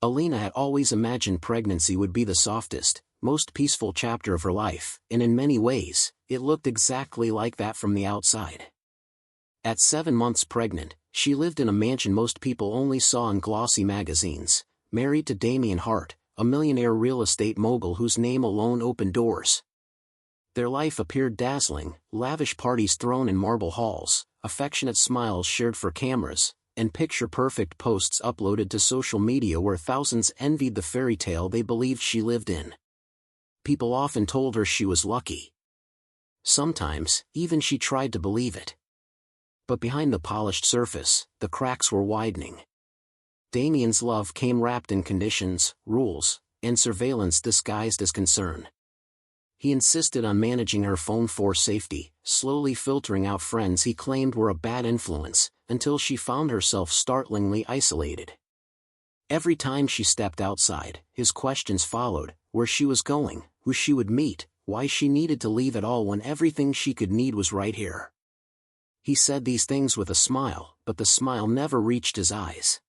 Alina had always imagined pregnancy would be the softest, most peaceful chapter of her life, and in many ways, it looked exactly like that from the outside. At 7 months pregnant, she lived in a mansion most people only saw in glossy magazines, married to Damien Hart, a millionaire real estate mogul whose name alone opened doors. Their life appeared dazzling, lavish parties thrown in marble halls, affectionate smiles shared for cameras, and picture-perfect posts uploaded to social media where thousands envied the fairy tale they believed she lived in. People often told her she was lucky. Sometimes, even she tried to believe it. But behind the polished surface, the cracks were widening. Damien's love came wrapped in conditions, rules, and surveillance disguised as concern. He insisted on managing her phone for safety, slowly filtering out friends he claimed were a bad influence, until she found herself startlingly isolated. Every time she stepped outside, his questions followed: where she was going, who she would meet, why she needed to leave at all when everything she could need was right here. He said these things with a smile, but the smile never reached his eyes.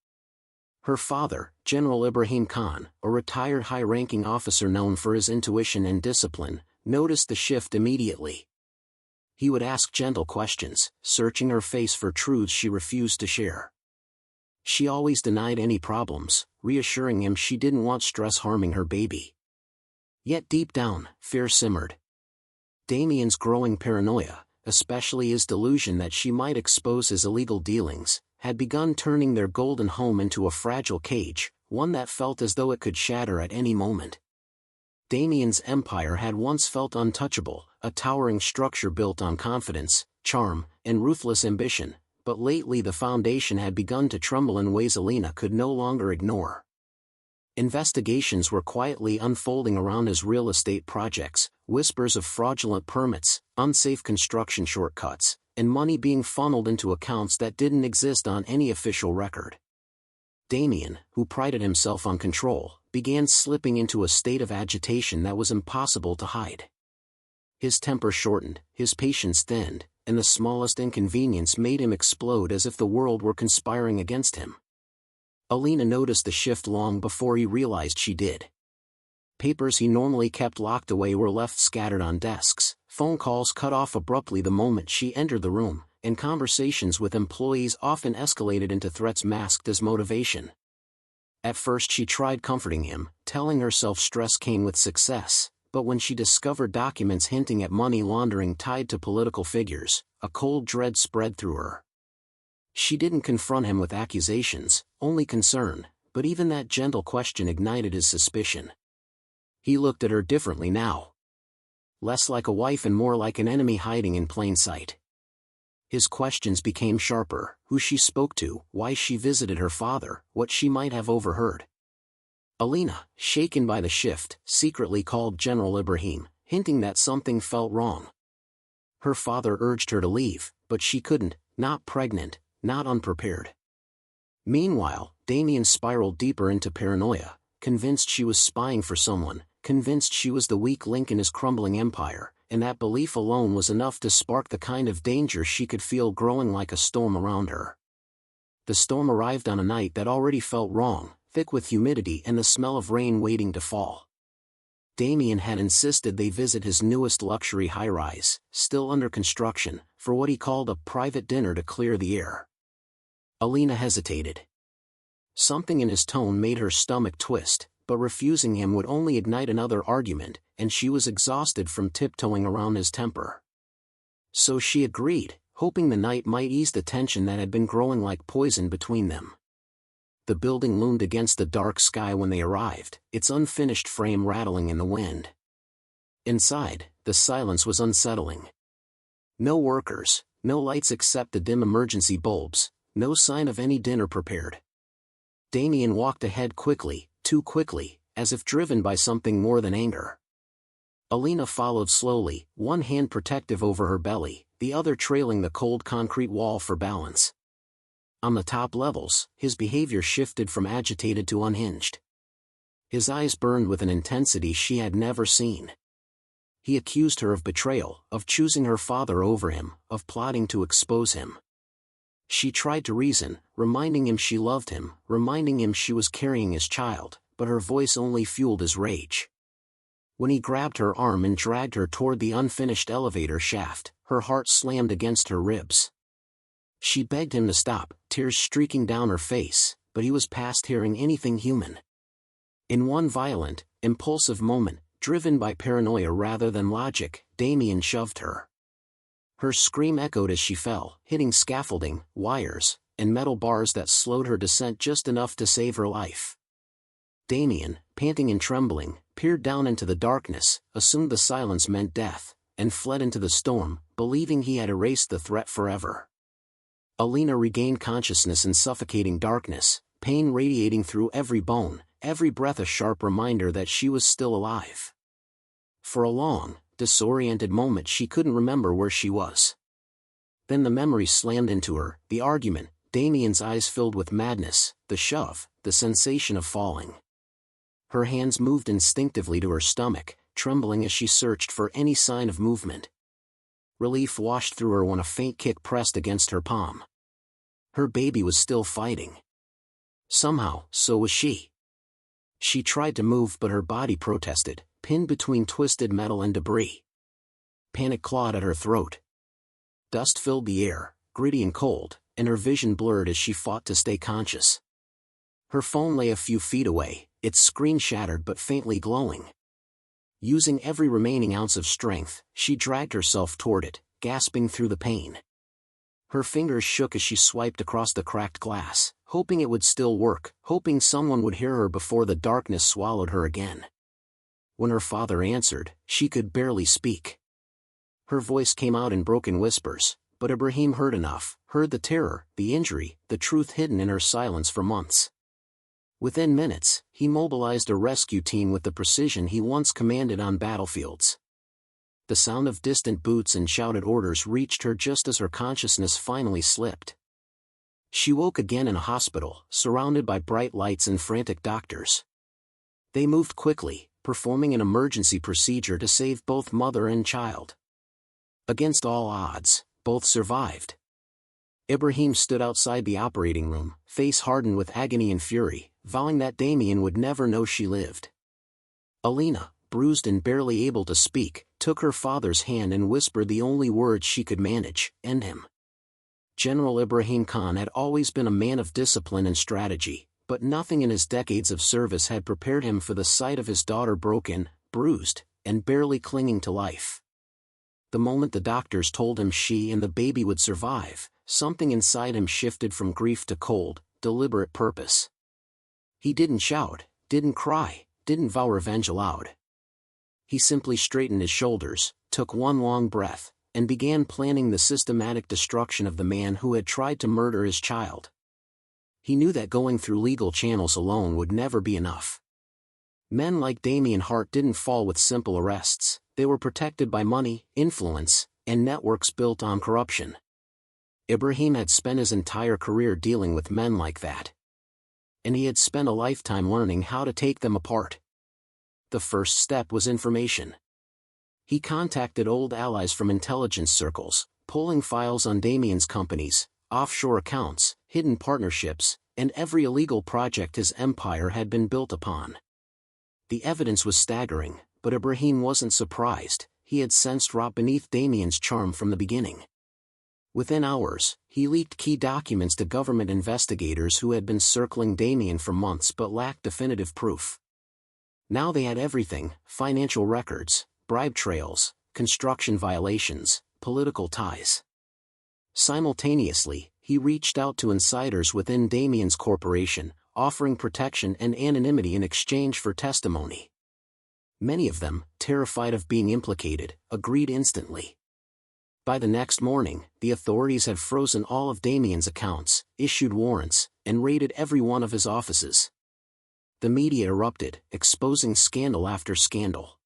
Her father, General Ibrahim Khan, a retired high-ranking officer known for his intuition and discipline, noticed the shift immediately. He would ask gentle questions, searching her face for truths she refused to share. She always denied any problems, reassuring him she didn't want stress harming her baby. Yet deep down, fear simmered. Damien's growing paranoia, especially his delusion that she might expose his illegal dealings, had begun turning their golden home into a fragile cage, one that felt as though it could shatter at any moment. Damien's empire had once felt untouchable, a towering structure built on confidence, charm, and ruthless ambition, but lately the foundation had begun to tremble in ways Alina could no longer ignore. Investigations were quietly unfolding around his real estate projects, whispers of fraudulent permits, unsafe construction shortcuts, and money being funneled into accounts that didn't exist on any official record. Damien, who prided himself on control, began slipping into a state of agitation that was impossible to hide. His temper shortened, his patience thinned, and the smallest inconvenience made him explode as if the world were conspiring against him. Alina noticed the shift long before he realized she did. Papers he normally kept locked away were left scattered on desks, phone calls cut off abruptly the moment she entered the room, and conversations with employees often escalated into threats masked as motivation. At first she tried comforting him, telling herself stress came with success, but when she discovered documents hinting at money laundering tied to political figures, a cold dread spread through her. She didn't confront him with accusations, only concern, but even that gentle question ignited his suspicion. He looked at her differently now. Less like a wife and more like an enemy hiding in plain sight. His questions became sharper: who she spoke to, why she visited her father, what she might have overheard. Alina, shaken by the shift, secretly called General Ibrahim, hinting that something felt wrong. Her father urged her to leave, but she couldn't, not pregnant, not unprepared. Meanwhile, Damien spiraled deeper into paranoia, convinced she was spying for someone, convinced she was the weak link in his crumbling empire, and that belief alone was enough to spark the kind of danger she could feel growing like a storm around her. The storm arrived on a night that already felt wrong, thick with humidity and the smell of rain waiting to fall. Damien had insisted they visit his newest luxury high-rise, still under construction, for what he called a private dinner to clear the air. Alina hesitated. Something in his tone made her stomach twist, but refusing him would only ignite another argument, and she was exhausted from tiptoeing around his temper. So she agreed, hoping the night might ease the tension that had been growing like poison between them. The building loomed against the dark sky when they arrived, its unfinished frame rattling in the wind. Inside, the silence was unsettling. No workers, no lights except the dim emergency bulbs, no sign of any dinner prepared. Damien walked ahead quickly, too quickly, as if driven by something more than anger. Alina followed slowly, one hand protective over her belly, the other trailing the cold concrete wall for balance. On the top levels, his behavior shifted from agitated to unhinged. His eyes burned with an intensity she had never seen. He accused her of betrayal, of choosing her father over him, of plotting to expose him. She tried to reason, reminding him she loved him, reminding him she was carrying his child, but her voice only fueled his rage. When he grabbed her arm and dragged her toward the unfinished elevator shaft, her heart slammed against her ribs. She begged him to stop, tears streaking down her face, but he was past hearing anything human. In one violent, impulsive moment, driven by paranoia rather than logic, Damien shoved her. Her scream echoed as she fell, hitting scaffolding, wires, and metal bars that slowed her descent just enough to save her life. Damien, panting and trembling, peered down into the darkness, assumed the silence meant death, and fled into the storm, believing he had erased the threat forever. Alina regained consciousness in suffocating darkness, pain radiating through every bone, every breath a sharp reminder that she was still alive. For a long, disoriented moment she couldn't remember where she was. Then the memory slammed into her, the argument, Damien's eyes filled with madness, the shove, the sensation of falling. Her hands moved instinctively to her stomach, trembling as she searched for any sign of movement. Relief washed through her when a faint kick pressed against her palm. Her baby was still fighting. Somehow, so was she. She tried to move but her body protested, pinned between twisted metal and debris. Panic clawed at her throat. Dust filled the air, gritty and cold, and her vision blurred as she fought to stay conscious. Her phone lay a few feet away, its screen shattered but faintly glowing. Using every remaining ounce of strength, she dragged herself toward it, gasping through the pain. Her fingers shook as she swiped across the cracked glass, hoping it would still work, hoping someone would hear her before the darkness swallowed her again. When her father answered, she could barely speak. Her voice came out in broken whispers, but Ibrahim heard enough, heard the terror, the injury, the truth hidden in her silence for months. Within minutes, he mobilized a rescue team with the precision he once commanded on battlefields. The sound of distant boots and shouted orders reached her just as her consciousness finally slipped. She woke again in a hospital, surrounded by bright lights and frantic doctors. They moved quickly, performing an emergency procedure to save both mother and child. Against all odds, both survived. Ibrahim stood outside the operating room, face hardened with agony and fury, vowing that Damien would never know she lived. Alina, bruised and barely able to speak, took her father's hand and whispered the only words she could manage: "End him." General Ibrahim Khan had always been a man of discipline and strategy, but nothing in his decades of service had prepared him for the sight of his daughter broken, bruised, and barely clinging to life. The moment the doctors told him she and the baby would survive, something inside him shifted from grief to cold, deliberate purpose. He didn't shout, didn't cry, didn't vow revenge aloud. He simply straightened his shoulders, took one long breath, and began planning the systematic destruction of the man who had tried to murder his child. He knew that going through legal channels alone would never be enough. Men like Damien Hart didn't fall with simple arrests, they were protected by money, influence, and networks built on corruption. Ibrahim had spent his entire career dealing with men like that. And he had spent a lifetime learning how to take them apart. The first step was information. He contacted old allies from intelligence circles, pulling files on Damien's companies, offshore accounts, hidden partnerships, and every illegal project his empire had been built upon. The evidence was staggering, but Ibrahim wasn't surprised. He had sensed rot beneath Damien's charm from the beginning. Within hours, he leaked key documents to government investigators who had been circling Damien for months but lacked definitive proof. Now they had everything: financial records, bribe trails, construction violations, political ties. Simultaneously, he reached out to insiders within Damien's corporation, offering protection and anonymity in exchange for testimony. Many of them, terrified of being implicated, agreed instantly. By the next morning, the authorities had frozen all of Damien's accounts, issued warrants, and raided every one of his offices. The media erupted, exposing scandal after scandal.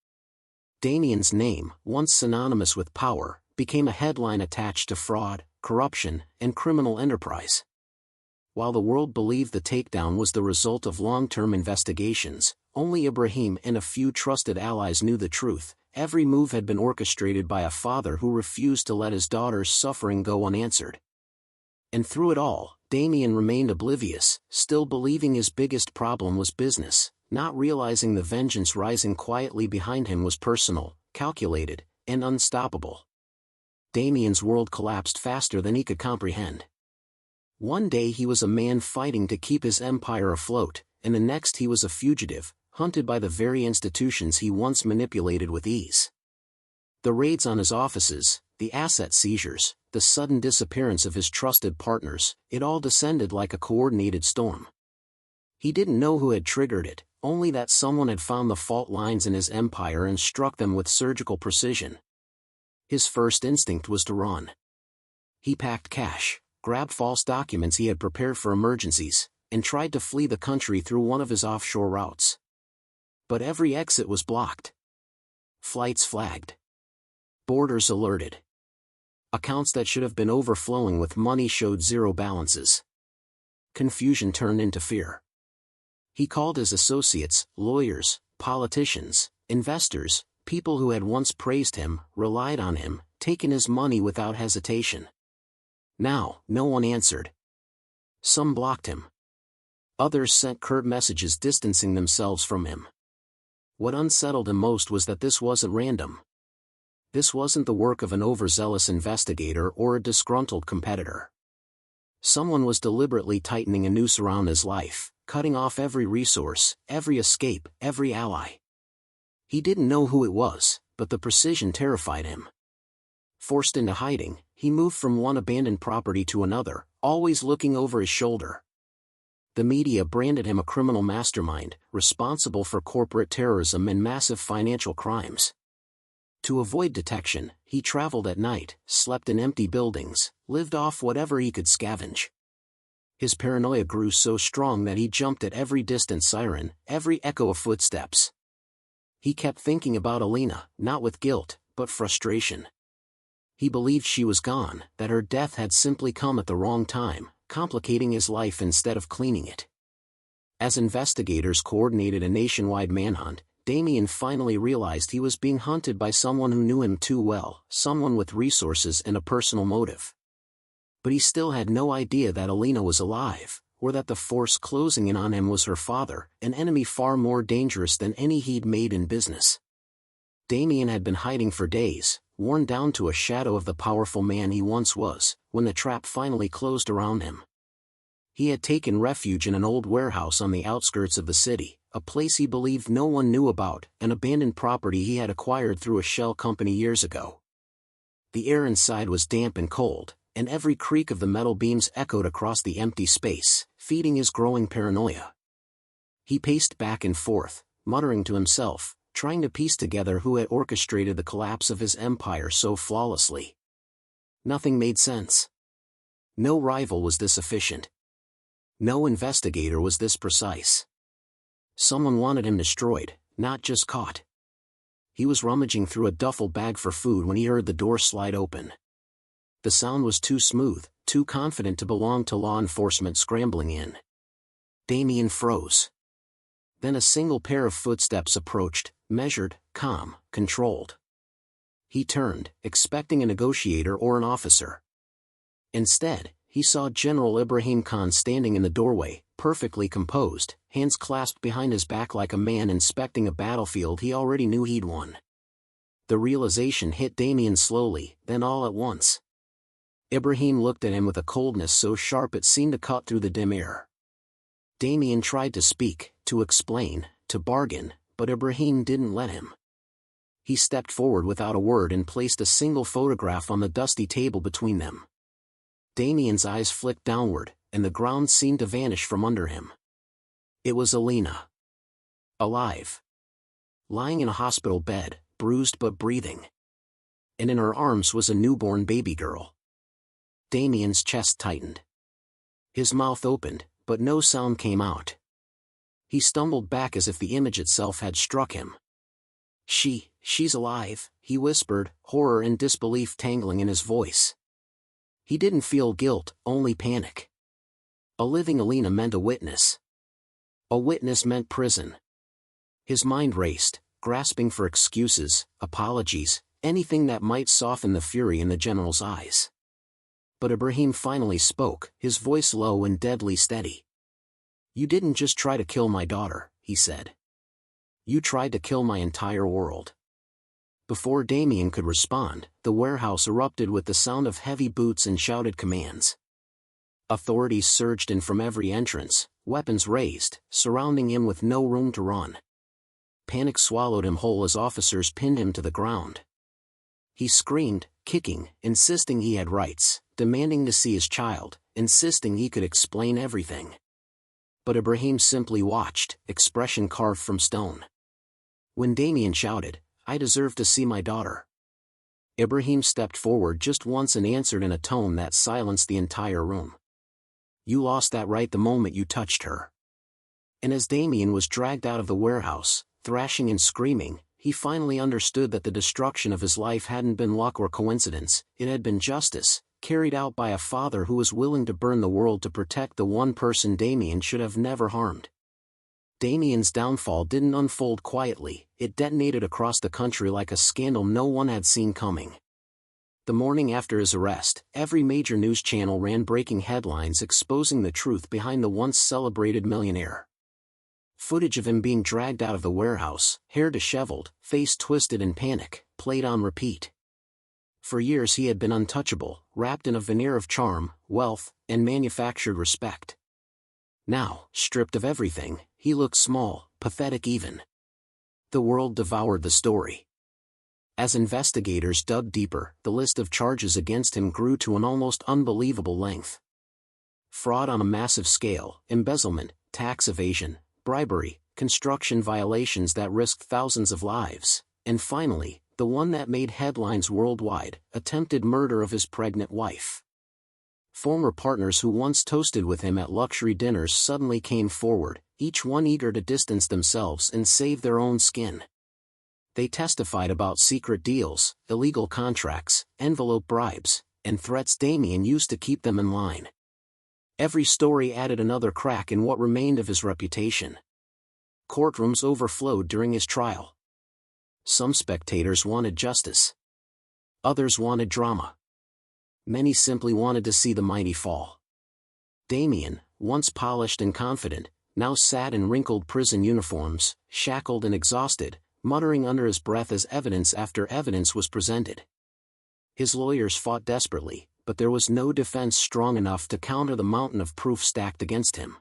Damien's name, once synonymous with power, became a headline attached to fraud, corruption, and criminal enterprise. While the world believed the takedown was the result of long-term investigations, only Ibrahim and a few trusted allies knew the truth. Every move had been orchestrated by a father who refused to let his daughter's suffering go unanswered. And through it all, Damien remained oblivious, still believing his biggest problem was business, not realizing the vengeance rising quietly behind him was personal, calculated, and unstoppable. Damien's world collapsed faster than he could comprehend. One day he was a man fighting to keep his empire afloat, and the next he was a fugitive, hunted by the very institutions he once manipulated with ease. The raids on his offices, the asset seizures, the sudden disappearance of his trusted partners, it all descended like a coordinated storm. He didn't know who had triggered it, only that someone had found the fault lines in his empire and struck them with surgical precision. His first instinct was to run. He packed cash, grabbed false documents he had prepared for emergencies, and tried to flee the country through one of his offshore routes. But every exit was blocked. Flights flagged. Borders alerted. Accounts that should have been overflowing with money showed zero balances. Confusion turned into fear. He called his associates, lawyers, politicians, investors, people who had once praised him, relied on him, taken his money without hesitation. Now, no one answered. Some blocked him. Others sent curt messages distancing themselves from him. What unsettled him most was that this wasn't random. This wasn't the work of an overzealous investigator or a disgruntled competitor. Someone was deliberately tightening a noose around his life, cutting off every resource, every escape, every ally. He didn't know who it was, but the precision terrified him. Forced into hiding, he moved from one abandoned property to another, always looking over his shoulder. The media branded him a criminal mastermind, responsible for corporate terrorism and massive financial crimes. To avoid detection, he traveled at night, slept in empty buildings, lived off whatever he could scavenge. His paranoia grew so strong that he jumped at every distant siren, every echo of footsteps. He kept thinking about Alina, not with guilt, but frustration. He believed she was gone, that her death had simply come at the wrong time, complicating his life instead of cleaning it. As investigators coordinated a nationwide manhunt, Damien finally realized he was being hunted by someone who knew him too well, someone with resources and a personal motive. But he still had no idea that Alina was alive, or that the force closing in on him was her father, an enemy far more dangerous than any he'd made in business. Damien had been hiding for days, worn down to a shadow of the powerful man he once was, when the trap finally closed around him. He had taken refuge in an old warehouse on the outskirts of the city, a place he believed no one knew about, an abandoned property he had acquired through a shell company years ago. The air inside was damp and cold, and every creak of the metal beams echoed across the empty space, feeding his growing paranoia. He paced back and forth, muttering to himself, trying to piece together who had orchestrated the collapse of his empire so flawlessly. Nothing made sense. No rival was this efficient. No investigator was this precise. Someone wanted him destroyed, not just caught. He was rummaging through a duffel bag for food when he heard the door slide open. The sound was too smooth, too confident to belong to law enforcement scrambling in. Damien froze. Then a single pair of footsteps approached, measured, calm, controlled. He turned, expecting a negotiator or an officer. Instead, he saw General Ibrahim Khan standing in the doorway, perfectly composed, hands clasped behind his back like a man inspecting a battlefield he already knew he'd won. The realization hit Damien slowly, then all at once. Ibrahim looked at him with a coldness so sharp it seemed to cut through the dim air. Damien tried to speak, to explain, to bargain, but Ibrahim didn't let him. He stepped forward without a word and placed a single photograph on the dusty table between them. Damien's eyes flicked downward, and the ground seemed to vanish from under him. It was Alina. Alive. Lying in a hospital bed, bruised but breathing. And in her arms was a newborn baby girl. Damien's chest tightened. His mouth opened, but no sound came out. He stumbled back as if the image itself had struck him. She's alive, he whispered, horror and disbelief tangling in his voice. He didn't feel guilt, only panic. A living Alina meant a witness. A witness meant prison. His mind raced, grasping for excuses, apologies, anything that might soften the fury in the general's eyes. But Ibrahim finally spoke, his voice low and deadly steady. "You didn't just try to kill my daughter," he said. "You tried to kill my entire world." Before Damien could respond, the warehouse erupted with the sound of heavy boots and shouted commands. Authorities surged in from every entrance, weapons raised, surrounding him with no room to run. Panic swallowed him whole as officers pinned him to the ground. He screamed, kicking, insisting he had rights, demanding to see his child, insisting he could explain everything. But Ibrahim simply watched, expression carved from stone. When Damien shouted, "I deserve to see my daughter," Ibrahim stepped forward just once and answered in a tone that silenced the entire room. "You lost that right the moment you touched her." And as Damien was dragged out of the warehouse, thrashing and screaming, he finally understood that the destruction of his life hadn't been luck or coincidence, it had been justice, carried out by a father who was willing to burn the world to protect the one person Damien should have never harmed. Damien's downfall didn't unfold quietly, it detonated across the country like a scandal no one had seen coming. The morning after his arrest, every major news channel ran breaking headlines exposing the truth behind the once celebrated millionaire. Footage of him being dragged out of the warehouse, hair disheveled, face twisted in panic, played on repeat. For years he had been untouchable, wrapped in a veneer of charm, wealth, and manufactured respect. Now, stripped of everything, he looked small, pathetic even. The world devoured the story. As investigators dug deeper, the list of charges against him grew to an almost unbelievable length. Fraud on a massive scale, embezzlement, tax evasion, bribery, construction violations that risked thousands of lives, and finally, the one that made headlines worldwide, attempted murder of his pregnant wife. Former partners who once toasted with him at luxury dinners suddenly came forward, each one eager to distance themselves and save their own skin. They testified about secret deals, illegal contracts, envelope bribes, and threats Damien used to keep them in line. Every story added another crack in what remained of his reputation. Courtrooms overflowed during his trial. Some spectators wanted justice. Others wanted drama. Many simply wanted to see the mighty fall. Damien, once polished and confident, now sat in wrinkled prison uniforms, shackled and exhausted, muttering under his breath as evidence after evidence was presented. His lawyers fought desperately, but there was no defense strong enough to counter the mountain of proof stacked against him.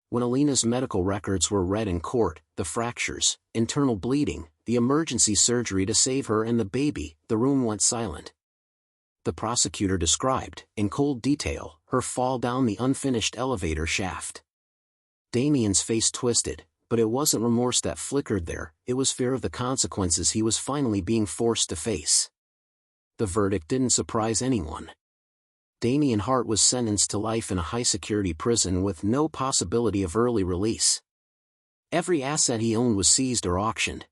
When Alina's medical records were read in court, the fractures, internal bleeding, the emergency surgery to save her and the baby, the room went silent. The prosecutor described, in cold detail, her fall down the unfinished elevator shaft. Damien's face twisted, but it wasn't remorse that flickered there, it was fear of the consequences he was finally being forced to face. The verdict didn't surprise anyone. Damien Hart was sentenced to life in a high-security prison with no possibility of early release. Every asset he owned was seized or auctioned.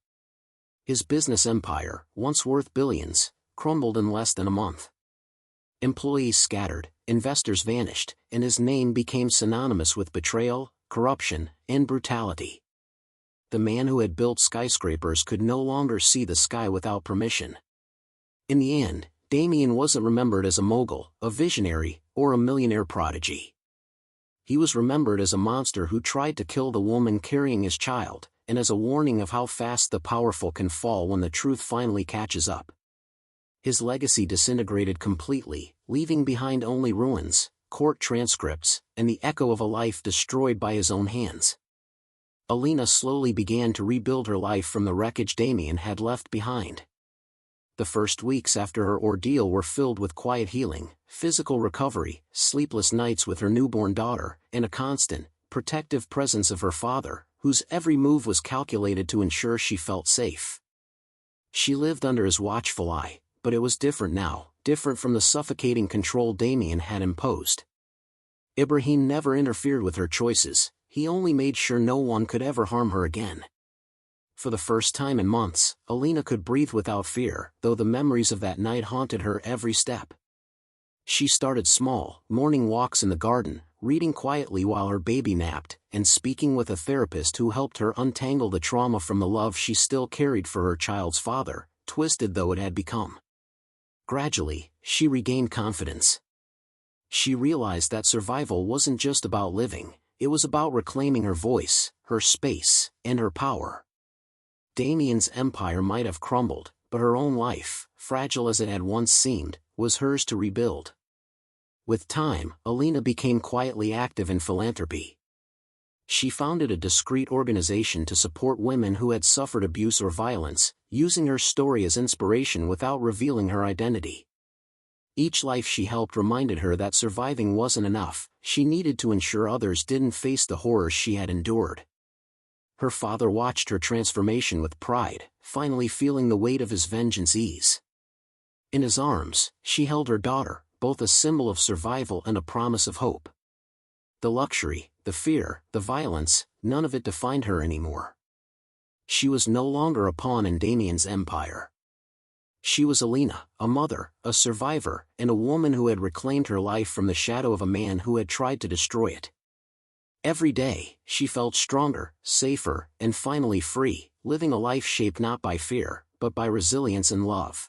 His business empire, once worth billions, crumbled in less than a month. Employees scattered, investors vanished, and his name became synonymous with betrayal, corruption, and brutality. The man who had built skyscrapers could no longer see the sky without permission. In the end, Damien wasn't remembered as a mogul, a visionary, or a millionaire prodigy. He was remembered as a monster who tried to kill the woman carrying his child, and as a warning of how fast the powerful can fall when the truth finally catches up. His legacy disintegrated completely, leaving behind only ruins, court transcripts, and the echo of a life destroyed by his own hands. Alina slowly began to rebuild her life from the wreckage Damien had left behind. The first weeks after her ordeal were filled with quiet healing, physical recovery, sleepless nights with her newborn daughter, and a constant, protective presence of her father, whose every move was calculated to ensure she felt safe. She lived under his watchful eye, but it was different now, different from the suffocating control Damien had imposed. Ibrahim never interfered with her choices, he only made sure no one could ever harm her again. For the first time in months, Alina could breathe without fear, though the memories of that night haunted her every step. She started small, morning walks in the garden, reading quietly while her baby napped, and speaking with a therapist who helped her untangle the trauma from the love she still carried for her child's father, twisted though it had become. Gradually, she regained confidence. She realized that survival wasn't just about living, it was about reclaiming her voice, her space, and her power. Damien's empire might have crumbled, but her own life, fragile as it had once seemed, was hers to rebuild. With time, Alina became quietly active in philanthropy. She founded a discreet organization to support women who had suffered abuse or violence, using her story as inspiration without revealing her identity. Each life she helped reminded her that surviving wasn't enough, she needed to ensure others didn't face the horrors she had endured. Her father watched her transformation with pride, finally feeling the weight of his vengeance ease. In his arms, she held her daughter, both a symbol of survival and a promise of hope. The luxury, the fear, the violence, none of it defined her anymore. She was no longer a pawn in Damien's empire. She was Alina, a mother, a survivor, and a woman who had reclaimed her life from the shadow of a man who had tried to destroy it. Every day, she felt stronger, safer, and finally free, living a life shaped not by fear, but by resilience and love.